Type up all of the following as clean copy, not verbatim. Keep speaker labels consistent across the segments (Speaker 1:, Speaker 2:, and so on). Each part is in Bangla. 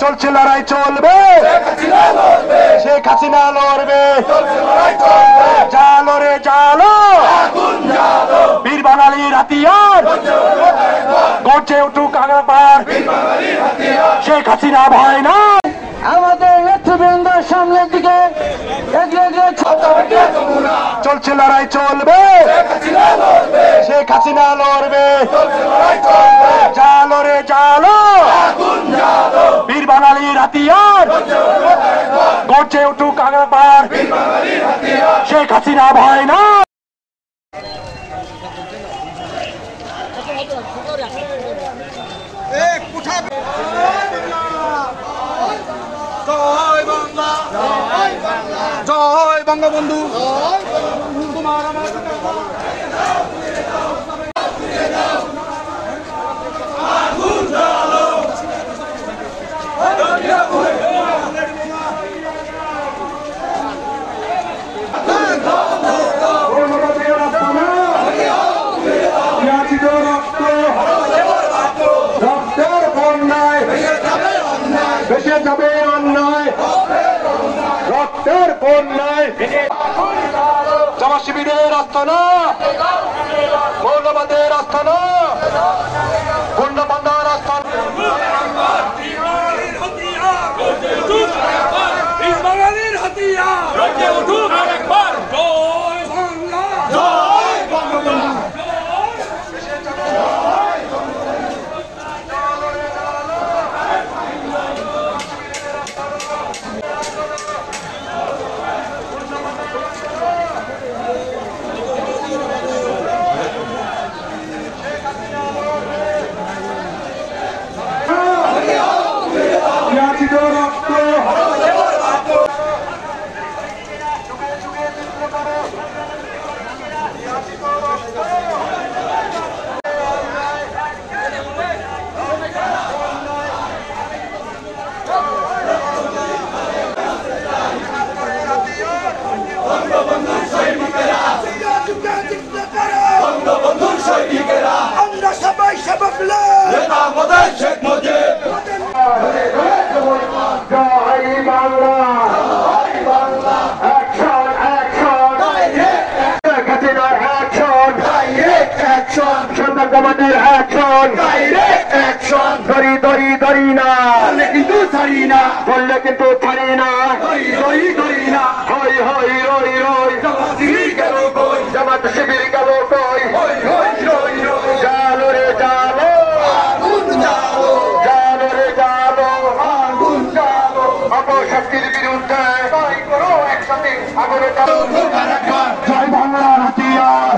Speaker 1: চলছে লড়াই চলবে, শেখ হাসিনা লড়বে, জালো রে জালো বীর বাঙালির হাতিয়ার, গর্জে উঠুক আগাবার শেখ হাসিনা ভয় না।
Speaker 2: আমাদের নেতৃবৃন্দের সামনের দিকে
Speaker 1: চলছে লড়াই চলবে, শেখ হাসিনা লড়বে, জালো রে জালো বীর বাঙালির হাতিয়ার, গর্জে উঠুক আগাবার শেখ হাসিনা ভয় না।
Speaker 3: জয় বঙ্গবন্ধু।
Speaker 1: ভেসে যাবে অন্যায়, রক্তের বন্যায়, জামা শিবিরের আস্তানা, মৌলবাদের আস্তানা, গুন্ডাপান্ডার আস্তানা।
Speaker 3: আমরা সবাই সেবক নেতা মোদের শেখ মুজিব।
Speaker 1: জয় বাংলা, অ্যাকশন অ্যাকশন, শেখ হাসিনার অ্যাকশন, সন্তান কমান্ডের অ্যাকশন, দড়ি দড়ি দড়ি না
Speaker 3: কিন্তু ছাড়ি না,
Speaker 1: বললে কিন্তু ছাড়ি না,
Speaker 3: ধরি ধরি না,
Speaker 1: হই হই রই রই
Speaker 3: গেল কই,
Speaker 1: জামাত শিবির গেল কই, জালো রে জালো জালো রে জালো অপশক্তির বিরুদ্ধে একসাথে আগরে জয় বাংলার হাতিয়ার,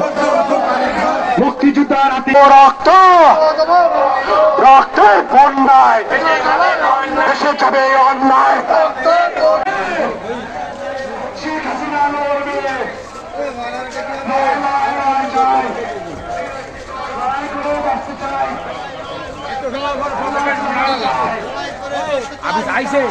Speaker 1: মুক্তিযোদ্ধার হাতিয়ার, রক্ত রক্তের বন্যায় এসে যাবে অন্যায়, শেখ হাসিনা লড়বে,
Speaker 3: আমি চাইছে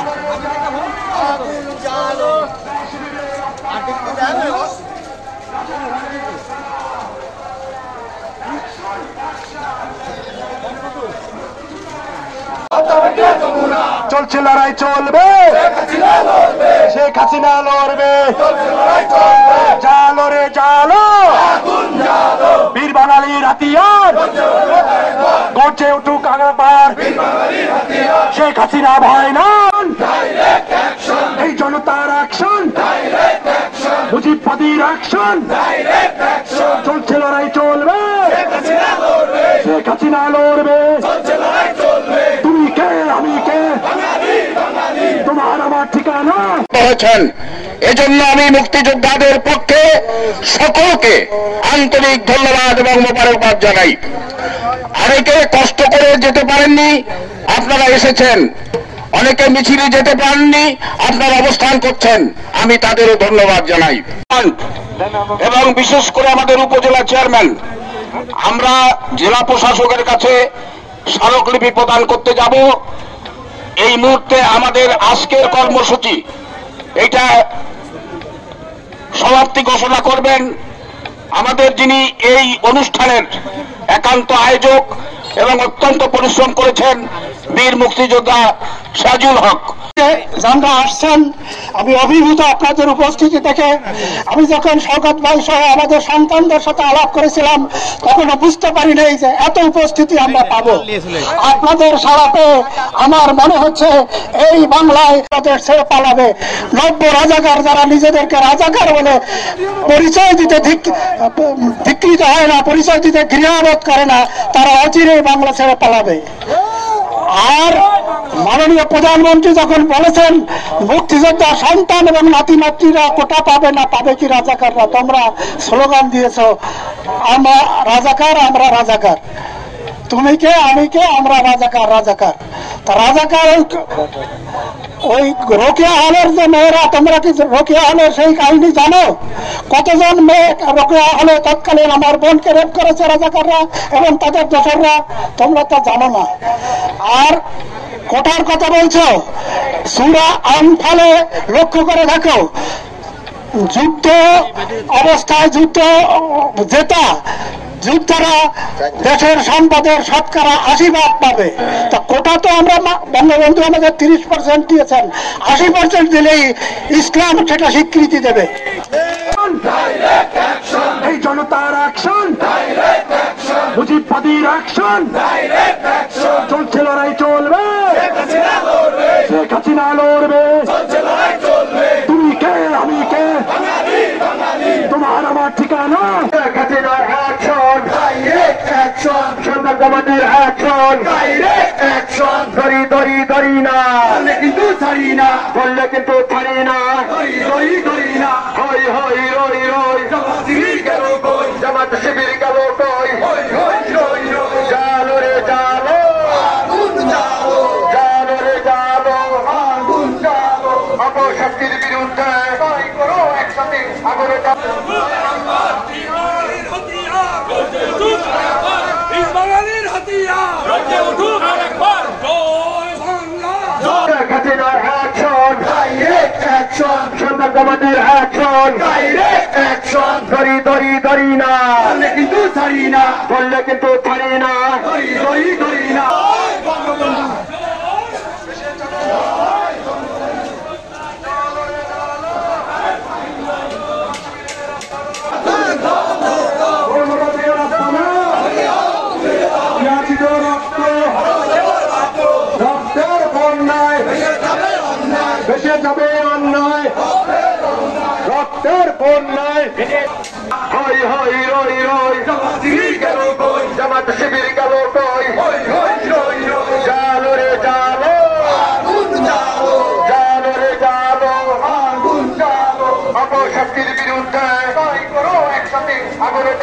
Speaker 1: চলছে লড়াই চলবে, শেখ হাসিনা লড়বে, জালো রে জালো বীর বাঙালির হাতিয়ার, গর্জে উঠুক আগাবার শেখ হাসিনা ভয় না। এই জনতার অ্যাকশন, মুজিববাদীর অ্যাকশন, চলছে লড়াই চলবে, শেখ হাসিনা লড়বে, তুমি কে আমি কে তোমার আমার ঠিকানা হয়েছেন। এজন্য আমি মুক্তিযোদ্ধাদের পক্ষে সকলকে আন্তরিক ধন্যবাদ এবং মোবারকবাদ জানাই। অনেকে কষ্ট করে যেতে পারেননি, আপনারা এসেছেন, অনেকে মিছিলে যেতে পারেননি, আপনারা অবস্থান করছেন, আমি তাদেরও ধন্যবাদ জানাই। এবং বিশেষ করে আমাদের উপজেলা চেয়ারম্যান, আমরা জেলা প্রশাসকের কাছে স্মারকলিপি প্রদান করতে যাব। এই মুহূর্তে আমাদের আজকের কর্মসূচি এটা সমাপ্তি ঘোষণা করবেন আমাদের যিনি এই অনুষ্ঠানের একান্ত আয়োজক
Speaker 4: এবং অত্যন্ত পরিশ্রম করেছেন বীর মুক্তিযোদ্ধা সাজুল হক।
Speaker 1: যারা আসছেন, আমি অভিভূত আপনাদের উপস্থিতি দেখে। আমি যখন শওকত ভাই সহ আমাদের সন্তানদের সাথে আলাপ করেছিলাম তখন বুঝতে পারি নাই যে এত উপস্থিতি আমরা পাবো। আপনাদের সারা পেয়ে আমার মনে হচ্ছে এই বাংলায় তাদের ছেড়ে পালাবে। নব্য রাজাকার যারা নিজেদেরকে রাজাকার বলে পরিচয় দিতে ধিকৃত হয় না, পরিচয় দিতে ঘৃণাবোধ করে না, তারা অচিরেই বাংলা ছেড়ে পালাবে। আর মাননীয় প্রধানমন্ত্রী যখন বলেছেন মুক্তিযোদ্ধা সন্তান এবং নাতি নাতনিরা কোটা পাবে না, পাবে কি রাজাকাররা, তোমরা স্লোগান দিয়েছ আমরা রাজাকার, আমরা রাজাকার, তুমি কে আমি কে, আমরা রাজাকার রাজাকার। তা রাজাকার ওই রোকেয়া হলের যে মেয়েরা, তোমরা কি রোকেয়া হলের সেই কাহিনী জানো? কতজন মেয়ে রোকেয়া হলে তৎকালীন আমার বোনকে রেপ করেছে রাজাকাররা এবং তাদের দোসররা, তোমরা তা জানো না। আর কোটার কথা বলছো, সূরা আনফালে লক্ষ্য করে দেখো, যুদ্ধ অবস্থায় যুদ্ধ জেতা যোদ্ধারা দেশের সম্পদের শতকরা 80% পাবে। তা কোটা তো আমরা বঙ্গবন্ধু আমাদের 30% দিয়েছেন, 80% দিলেই ইসলাম সেটা স্বীকৃতি দেবে।
Speaker 3: এই জনতার অ্যাকশন, মুজিববাদীর অ্যাকশন, চলছে লড়াই চলবে, শেখ হাসিনা লড়বে, তুমি কে আমি কে, তোমার আমার ঠিকানা। শেখ হাসিনার অ্যাকশন, সন্তান কমান্ডের অ্যাকশন, ধরি ধরি ধরি না, কিন্তু ছাড়ি না, বললে কিন্তু ছাড়ি না, ধরি না, হই হই রই রই, জামাত শিবির গেল কই, জালো রে জালো, জালো রে জালো, অপশক্তির বিরুদ্ধে করো একসাথে আগরে সন্তান কমান্ডের অ্যাকশন, ধরি ধরি ধরি না, কিন্তু ছাড়ি না, বললে কিন্তু ছাড়ি না, ধরি না। রক্তের বন্যায় ভেসে যাবে অন্যায়, রক্তের বন্যায় হই হই রই রই, জামাত শিবির গেল কই, জালো রে জালো, জালো রে জালো, অপশক্তির বিরুদ্ধে করো একসাথে আগরে